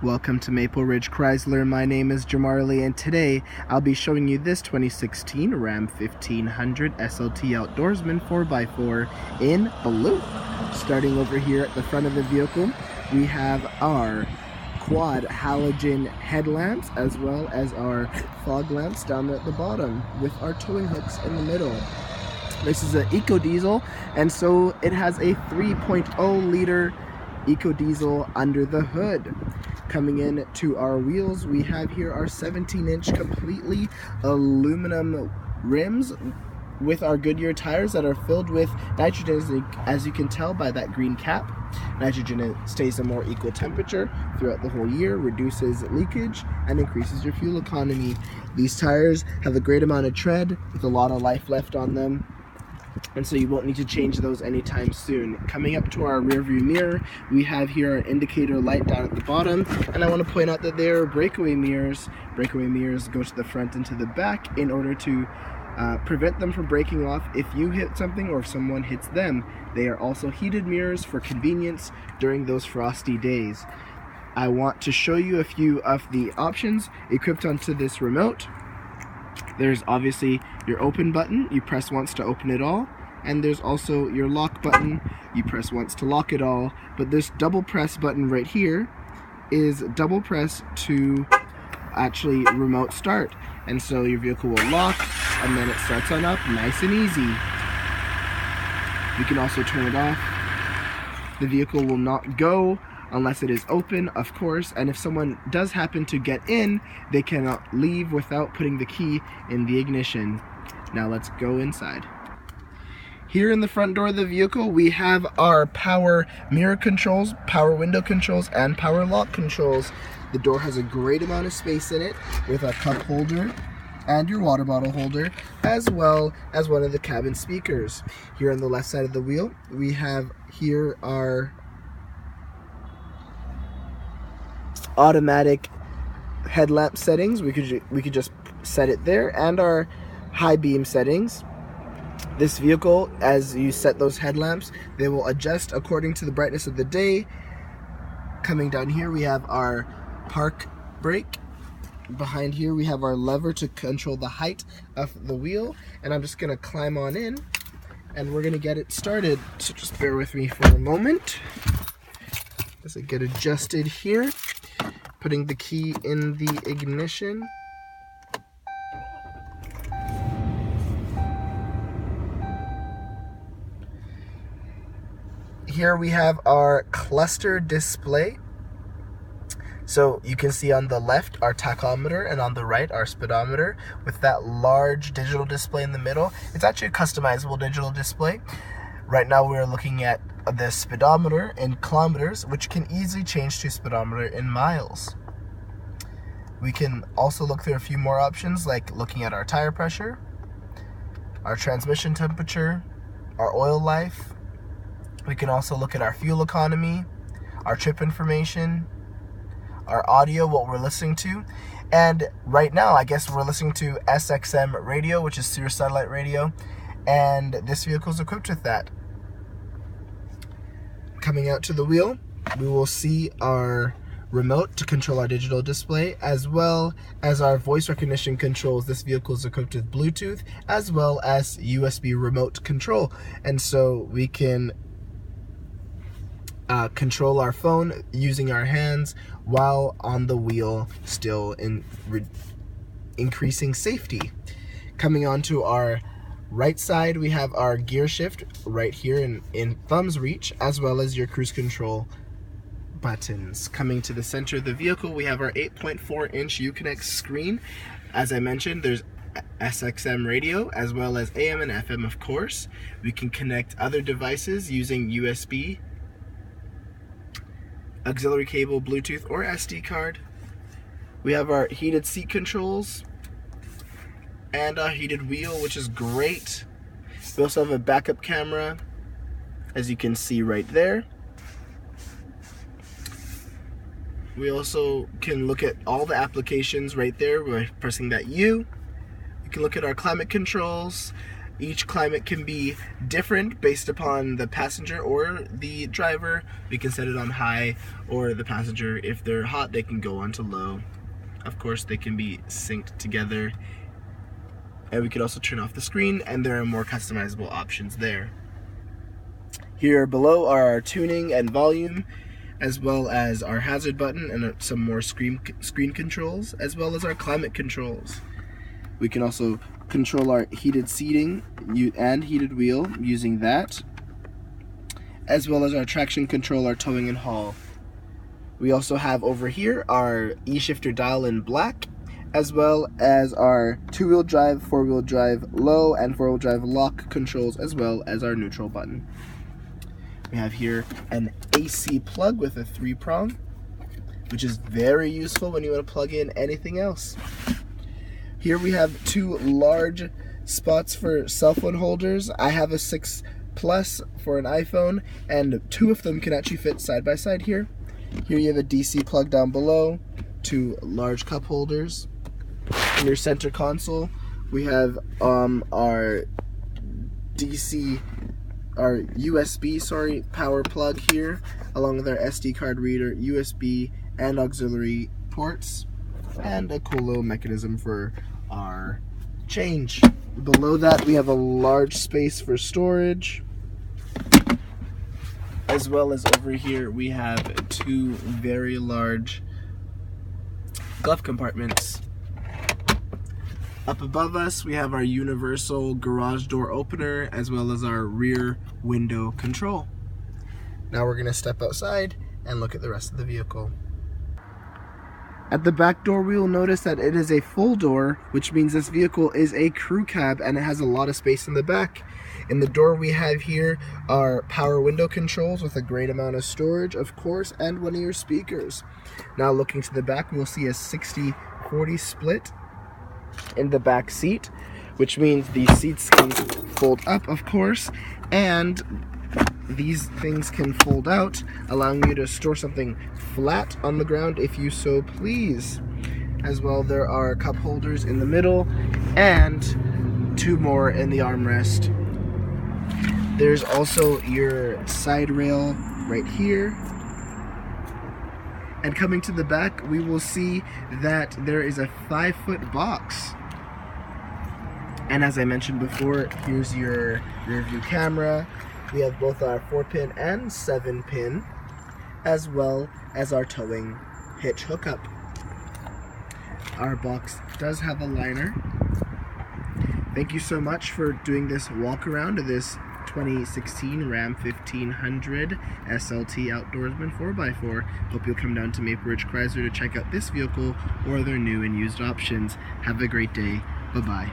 Welcome to Maple Ridge Chrysler. My name is Jamarly, and today I'll be showing you this 2016 Ram 1500 SLT Outdoorsman 4x4 in blue. Starting over here at the front of the vehicle, we have our quad halogen headlamps as well as our fog lamps down there at the bottom with our towing hooks in the middle. This is an EcoDiesel, and so it has a 3.0 liter EcoDiesel under the hood. Coming in to our wheels, we have here our 17-inch completely aluminum rims with our Goodyear tires that are filled with nitrogen, as you can tell by that green cap. Nitrogen stays a more equal temperature throughout the whole year, reduces leakage, and increases your fuel economy. These tires have a great amount of tread with a lot of life left on them, and so you won't need to change those anytime soon. Coming up to our rear view mirror, we have here an indicator light down at the bottom, and I want to point out that they are breakaway mirrors. Breakaway mirrors go to the front and to the back in order to prevent them from breaking off if you hit something or if someone hits them. They are also heated mirrors for convenience during those frosty days. I want to show you a few of the options equipped onto this remote. There's obviously your open button, you press once to open it all, and there's also your lock button, you press once to lock it all. But this double press button right here is double press to actually remote start, and so your vehicle will lock and then it starts on up nice and easy. You can also turn it off. The vehicle will not go unless it is open, of course, and if someone does happen to get in, they cannot leave without putting the key in the ignition. Now let's go inside. Here in the front door of the vehicle, we have our power mirror controls, power window controls, and power lock controls. The door has a great amount of space in it with a cup holder and your water bottle holder, as well as one of the cabin speakers. Here on the left side of the wheel, we have here our automatic headlamp settings. We could just set it there, and our high beam settings. This vehicle, as you set those headlamps, they will adjust according to the brightness of the day. Coming down here, we have our park brake. Behind here, we have our lever to control the height of the wheel, and I'm just gonna climb on in and we're gonna get it started. So just bear with me for a moment as I get adjusted here. Putting the key in the ignition. Here we have our cluster display. So you can see on the left our tachometer and on the right our speedometer with that large digital display in the middle. It's actually a customizable digital display. Right now we're looking at the speedometer in kilometers, which can easily change to speedometer in miles. We can also look through a few more options, like looking at our tire pressure, our transmission temperature, our oil life. We can also look at our fuel economy, our trip information, our audio, what we're listening to. And right now, I guess we're listening to SXM radio, which is Sirius Satellite Radio, and this vehicle is equipped with that. Coming out to the wheel, we will see our remote to control our digital display, as well as our voice recognition controls. This vehicle is equipped with Bluetooth as well as USB remote control, and so we can control our phone using our hands while on the wheel, still increasing safety. Coming on to our right side, we have our gear shift right here in thumb's reach, as well as your cruise control buttons. Coming to the center of the vehicle, we have our 8.4-inch Uconnect screen. As I mentioned, there's SXM radio as well as AM and FM, of course. We can connect other devices using USB, auxiliary cable, Bluetooth, or SD card. We have our heated seat controls and a heated wheel, which is great. We also have a backup camera, as you can see right there. We also can look at all the applications right there by pressing that U. You can look at our climate controls. Each climate can be different based upon the passenger or the driver. We can set it on high, or the passenger, if they're hot, they can go onto low. Of course, they can be synced together. And we could also turn off the screen, and there are more customizable options there. Here below are our tuning and volume, as well as our hazard button and some more screen controls, as well as our climate controls. We can also control our heated seating and heated wheel using that, as well as our traction control, our towing and haul. We also have over here our E-shifter dial in black, as well as our two-wheel drive, four-wheel drive low, and four-wheel drive lock controls, as well as our neutral button. We have here an AC plug with a 3-prong, which is very useful when you want to plug in anything else. Here we have 2 large spots for cell phone holders. I have a 6 Plus for an iPhone, and 2 of them can actually fit side by side here. Here you have a DC plug down below, 2 large cup holders. In your center console, we have our USB power plug here, along with our SD card reader, USB and auxiliary ports, and a cool little mechanism for our change. Below that, we have a large space for storage, as well as over here we have 2 very large glove compartments. Up above us, we have our universal garage door opener, as well as our rear window control. Now we're going to step outside and look at the rest of the vehicle. At the back door, we will notice that it is a full door, which means this vehicle is a crew cab and it has a lot of space in the back. In the door we have here our power window controls with a great amount of storage, of course, and one of your speakers. Now looking to the back, we'll see a 60-40 split in the back seat, which means the seats can fold up, of course, and these things can fold out, allowing you to store something flat on the ground if you so please. As well, there are cup holders in the middle and 2 more in the armrest. There's also your side rail right here. And coming to the back, we will see that there is a 5-foot box. And as I mentioned before, here's your rear view camera. We have both our 4-pin and 7-pin, as well as our towing hitch hookup. Our box does have a liner. Thank you so much for doing this walk around of this 2016 Ram 1500 SLT Outdoorsman 4x4. Hope you'll come down to Maple Ridge Chrysler to check out this vehicle or their new and used options. Have a great day. Bye-bye.